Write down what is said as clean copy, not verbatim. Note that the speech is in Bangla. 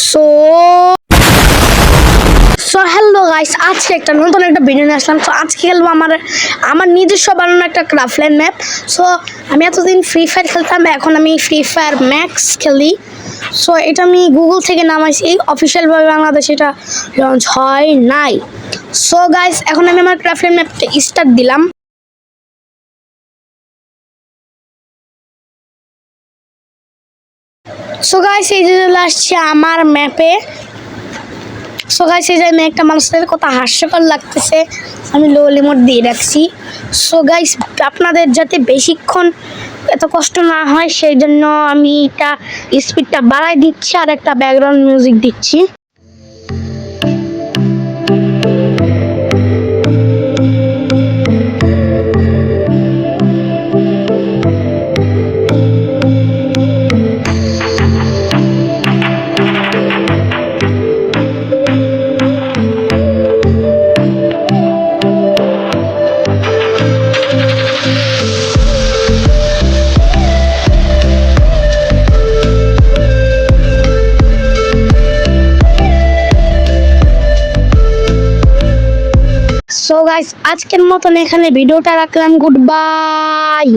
সো সো হ্যালো গাইস, আজকে একটা নতুন একটা ভিডিও নিয়ে আসলাম। সো আজকে খেলবো আমার নিজস্ব বানানো একটা ক্রাফল্যান্ড ম্যাপ। সো আমি এতদিন ফ্রি ফায়ার খেলতাম, এখন আমি ফ্রি ফায়ার ম্যাক্স খেলি। সো এটা আমি গুগল থেকে নামাইছি, অফিসিয়ালভাবে বাংলাদেশে এটা লঞ্চ হয় নাই। সো গাইস, এখন আমি আমার ক্রাফল্যান্ড ম্যাপটা স্টার্ট দিলাম। সো গাইস, এই যে চলে আসছে আমার ম্যাপে। সো গাইস, এই যে আমি একটা মানুষের কথা হাস্যকর লাগতেছে, আমি লো লিমিট দিয়ে রাখছি। সো গাইস, আপনাদের যাতে বেশিক্ষণ এত কষ্ট না হয় সেই জন্য আমি এটা স্পিডটা বাড়াই দিচ্ছি আর একটা ব্যাকগ্রাউন্ড মিউজিক দিচ্ছি। সো গাইস, আজকের মতন এখানে ভিডিওটা রাখলাম। Good bye.